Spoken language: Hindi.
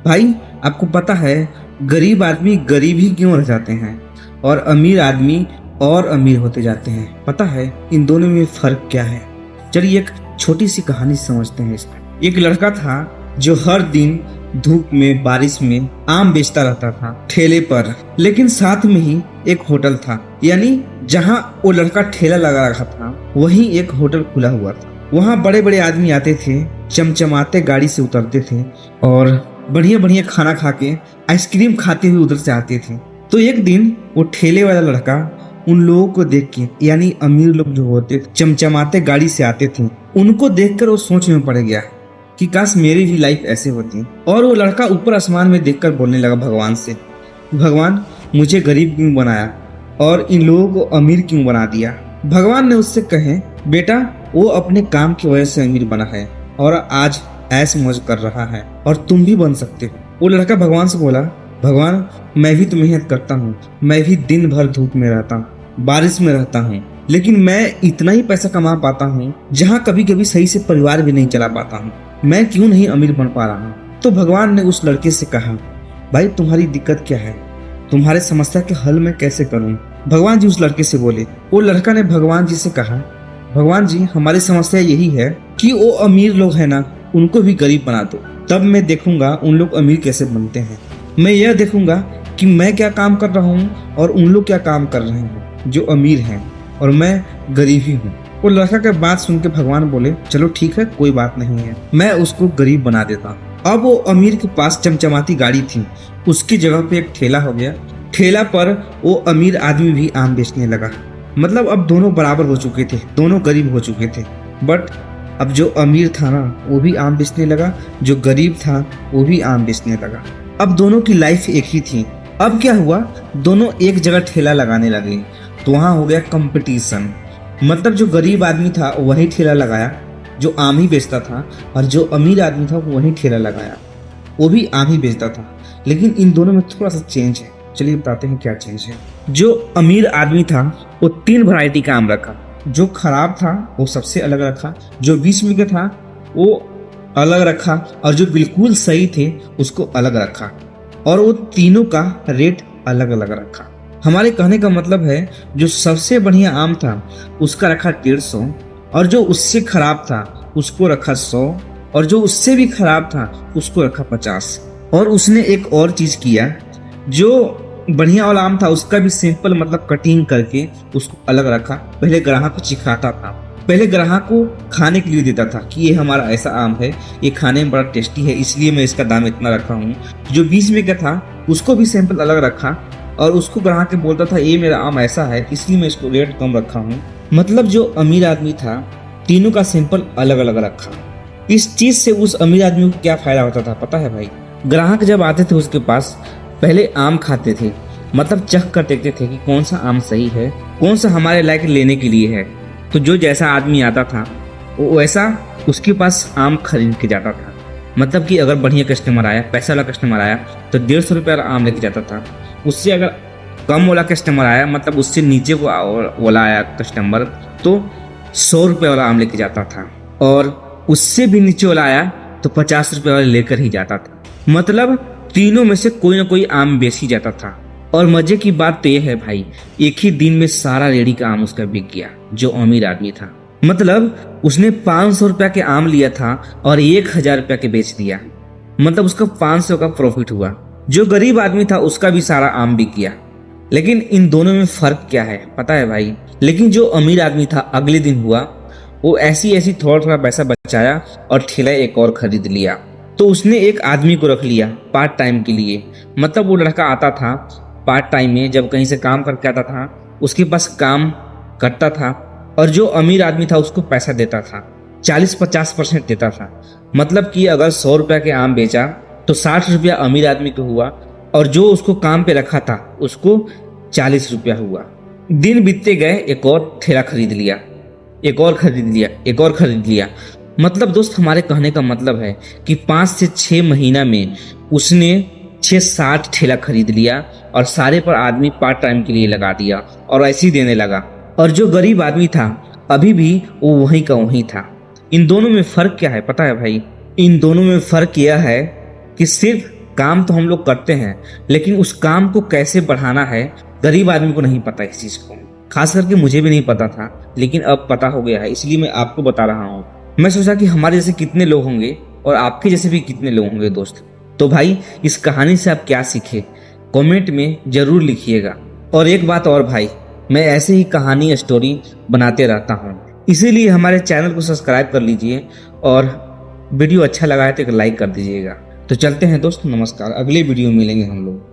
भाई आपको पता है गरीब आदमी गरीब ही क्यों रह जाते हैं और अमीर आदमी और अमीर होते जाते हैं? पता है इन दोनों में फर्क क्या है? चलिए एक छोटी सी कहानी समझते हैं इसमें। एक लड़का था जो हर दिन धूप में बारिश में आम बेचता रहता था ठेले पर, लेकिन साथ में ही एक होटल था। यानी जहाँ वो लड़का ठेला लगा रखा था वहीं एक होटल खुला हुआ था। वहाँ बड़े बड़े आदमी आते थे, चमचमाते गाड़ी से उतरते थे और बढ़िया बढ़िया खाना खा के आइसक्रीम खाते हुए उधर से आते थे। तो एक दिन वो ठेले वाला लड़का उन लोगों को देख के, यानी अमीर लोग जो होते चमचमाते गाड़ी से आते थे, उनको देखकर वो सोच में पड़ गया कि काश मेरी भी लाइफ ऐसे होती। और वो लड़का ऊपर आसमान में देखकर बोलने लगा भगवान से, भगवान मुझे गरीब क्यों बनाया और इन लोगों को अमीर क्यों बना दिया? भगवान ने उससे कहे, बेटा वो अपने काम की वजह से अमीर बना है और आज ऐश मौज कर रहा है और तुम भी बन सकते हो। वो लड़का भगवान से बोला, भगवान मैं भी तो मेहनत करता हूँ, मैं भी दिन भर धूप में रहता हूँ, बारिश में रहता हूँ, लेकिन मैं इतना ही पैसा कमा पाता हूँ जहाँ कभी कभी सही से परिवार भी नहीं चला पाता हूँ। मैं क्यों नहीं अमीर बन पा रहा हूँ? तो भगवान ने उस लड़के से कहा, भाई तुम्हारी दिक्कत क्या है? तुम्हारे समस्या के हल मैं कैसे करूँ? भगवान जी उस लड़के से बोले। वो लड़का ने भगवान जी से कहा, भगवान जी हमारी समस्या यही है कि वो अमीर लोग हैं ना, उनको भी गरीब बना दो, तब मैं देखूंगा उन लोग अमीर कैसे बनते हैं। मैं यह देखूंगा कि मैं क्या काम कर रहा हूँ और उन लोग क्या काम कर रहे हैं जो अमीर हैं और मैं गरीब ही हूँ। वो लड़का की बात सुन के भगवान बोले, चलो ठीक है, कोई बात नहीं है, मैं उसको गरीब बना देता हूँ। अब वो अमीर के पास चमचमाती गाड़ी थी, उसकी जगह पे एक ठेला हो गया। ठेला पर वो अमीर आदमी भी आम बेचने लगा। मतलब अब दोनों बराबर हो चुके थे, दोनों गरीब हो चुके थे। बट अब जो अमीर था ना वो भी आम बेचने लगा, जो गरीब था वो भी आम बेचने लगा। अब दोनों की लाइफ एक ही थी। अब क्या हुआ, दोनों एक जगह ठेला लगाने लगे तो वहाँ हो गया कंपटीशन। मतलब जो गरीब आदमी था वही ठेला लगाया जो आम ही बेचता था, और जो अमीर आदमी था वो वही ठेला लगाया, वो भी आम ही बेचता था। लेकिन इन दोनों में थोड़ा सा चेंज है, चलिए बताते हैं क्या चेंज है। जो अमीर आदमी था वो 3 वैरायटी का आम रखा। जो खराब था वो सबसे अलग रखा, जो बीच में का था वो अलग रखा, और जो बिल्कुल सही थे उसको अलग रखा, और वो तीनों का रेट अलग अलग रखा। हमारे कहने का मतलब है जो सबसे बढ़िया आम था उसका रखा 150, और जो उससे खराब था उसको रखा 100, और जो उससे भी खराब था उसको रखा 50। और उसने एक और चीज किया, जो बढ़िया वाला आम था उसका भी सिंपल मतलब कटिंग करके उसको अलग रखा। पहले ग्राहक को चिखाता था, पहले ग्राहक को खाने के लिए देता था कि ये हमारा ऐसा आम है, ये खाने में बड़ा टेस्टी है, इसलिए मैं इसका दाम इतना रखा हूँ। जो बीच में का था उसको भी सैंपल अलग रखा, और उसको ग्राहक के बोलता था ये मेरा आम ऐसा है इसलिए मैं इसको रेट कम रखा हूँ। मतलब जो अमीर आदमी था तीनों का सैंपल अलग अलग रखा। इस चीज से उस अमीर आदमी को क्या फायदा होता था पता है भाई? ग्राहक जब आते थे उसके पास पहले आम खाते थे, मतलब चख कर देखते थे कि कौन सा आम सही है, कौन सा हमारे लायक लेने के लिए है। तो जो जैसा आदमी आता था वो वैसा उसके पास आम खरीद के जाता था। मतलब कि अगर बढ़िया कस्टमर आया, पैसा वाला कस्टमर आया तो 150 रुपये वाला आम लेके जाता था। उससे अगर कम वाला कस्टमर आया, मतलब उससे नीचे को वाला आया कस्टमर, तो 100 रुपये वाला आम लेके जाता था, और उससे भी नीचे वाला आया तो 50 रुपये वाला लेकर ही जाता था। मतलब तीनों में से कोई ना कोई आम बेच ही जाता था। और मजे की बात तो यह है भाई, एक ही दिन में सारा रेडी का आम उसका बिक गया। जो अमीर आदमी था मतलब उसने 500 रुपया के आम लिया था और 1000 रुपया के बेच दिया, मतलब उसका 500 का प्रॉफिट हुआ। जो गरीब आदमी था उसका भी सारा आम बिक गया। लेकिन इन दोनों में फर्क क्या है पता है भाई? लेकिन जो अमीर आदमी था अगले दिन हुआ वो ऐसी ऐसी थोड़ा थोड़ा पैसा बचाया और ठेला एक और खरीद लिया। तो उसने एक आदमी को रख लिया पार्ट टाइम के लिए। मतलब वो लड़का आता था पार्ट टाइम में, जब कहीं से काम करके आता था उसके पास काम करता था, और जो अमीर आदमी था उसको पैसा देता था, 40-50% देता था। मतलब कि अगर 100 रुपया के आम बेचा तो 60 रुपया अमीर आदमी को हुआ, और जो उसको काम पे रखा था उसको 40 रुपया हुआ। दिन बीतते गए, एक और ठेला खरीद लिया, एक और खरीद लिया, एक और खरीद लिया। मतलब दोस्त हमारे कहने का मतलब है कि 5 से 6 महीना में उसने 6-7 ठेला खरीद लिया, और सारे पर आदमी पार्ट टाइम के लिए लगा दिया, और ऐसे ही देने लगा। और जो गरीब आदमी था अभी भी वो वहीं का वहीं था। इन दोनों में फर्क क्या है पता है भाई? इन दोनों में फर्क यह है कि सिर्फ काम तो हम लोग करते हैं, लेकिन उस काम को कैसे बढ़ाना है गरीब आदमी को नहीं पता इस चीज को। खास करके मुझे भी नहीं पता था, लेकिन अब पता हो गया है, इसलिए मैं आपको बता रहा हूँ। मैं सोचा कि हमारे जैसे कितने लोग होंगे और आपके जैसे भी कितने लोग होंगे दोस्त। तो भाई इस कहानी से आप क्या सीखे कमेंट में जरूर लिखिएगा। और एक बात और भाई, मैं ऐसे ही कहानी स्टोरी बनाते रहता हूँ, इसीलिए हमारे चैनल को सब्सक्राइब कर लीजिए और वीडियो अच्छा लगा है तो एक लाइक कर दीजिएगा। तो चलते हैं दोस्त, नमस्कार, अगले वीडियो में मिलेंगे हम लोग।